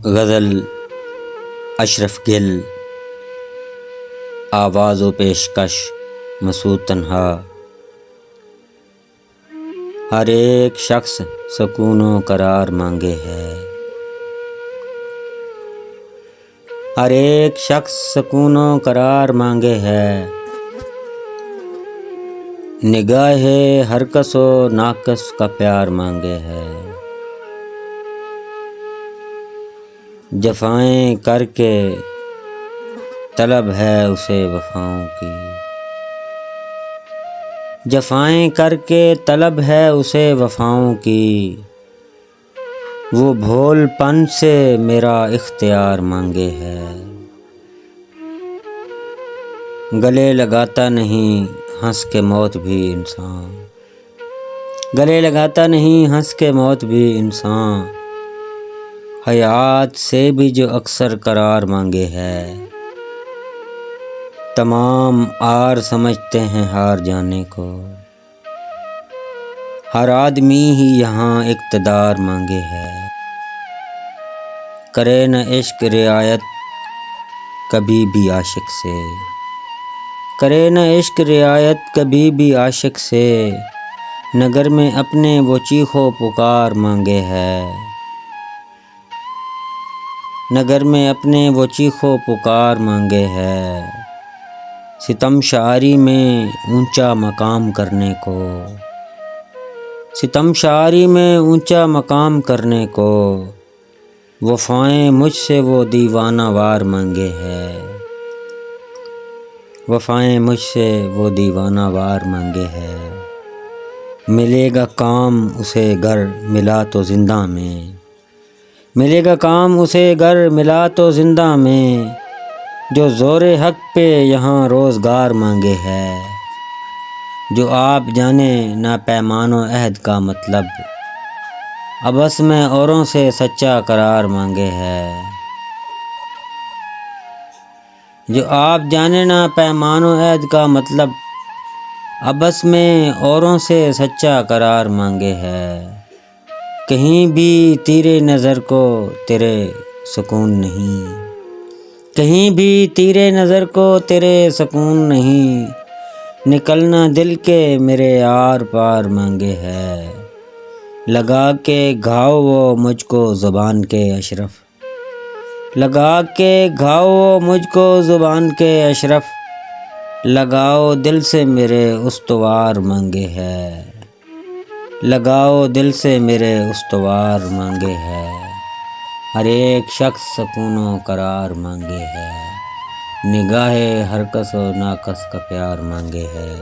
غزل اشرف گل، آواز و پیشکش مسعود تنہا۔ ہر ایک شخص سکون و قرار مانگے ہے، ہر ایک شخص سکون و قرار مانگے ہے، نگاہ ہر کس و ناقص کا پیار مانگے ہے، جفائیں کر کے طلب ہے اسے وفاؤں کی، جفائیں کر کے طلب ہے اسے وفاؤں کی، وہ بھول پن سے میرا اختیار مانگے ہے، گلے لگاتا نہیں ہنس کے موت بھی انسان، گلے لگاتا نہیں ہنس کے موت بھی انسان، حیات سے بھی جو اکثر قرار مانگے ہے، تمام آر سمجھتے ہیں ہار جانے کو، ہر آدمی ہی یہاں اقتدار مانگے ہے، کرے نہ عشق رعایت کبھی بھی عاشق سے، کرے نہ عشق رعایت کبھی بھی عاشق سے، نگر میں اپنے وہ چیخ و پکار مانگے ہے، نگر میں اپنے وہ چیخ و پکار مانگے ہے، ستم شاعری میں اونچا مقام کرنے کو، ستم شاعری میں اونچا مقام کرنے کو، وفائیں مجھ سے وہ دیوانہ وار مانگے ہے، وفائیں مجھ سے وہ دیوانہ وار مانگے ہے، ملے گا کام اسے گر ملا تو زندہ میں، ملے گا کام اسے گر ملا تو زندہ میں، جو زور حق پہ یہاں روزگار مانگے ہے، جو آپ جانے نہ پیمان و عہد کا مطلب، ابس میں اوروں سے سچا قرار مانگے ہے، جو آپ جانے نہ پیمان و عہد کا مطلب، ابس میں اوروں سے سچا قرار مانگے ہے، کہیں بھی تیرے نظر کو تیرے سکون نہیں، کہیں بھی تیرے نظر کو تیرے سکون نہیں، نکلنا دل کے میرے آر پار مانگے ہے، لگا کے گھاؤ وہ مجھ کو زبان کے اشرف، لگا کے گھاؤ وہ مجھ کو زبان کے اشرف، لگاؤ دل سے میرے استوار مانگے ہے، لگاؤ دل سے میرے استوار مانگے ہے، ہر ایک شخص سکون و قرار مانگے ہے، نگاہ ہر کس و ناقص کا پیار مانگے ہے۔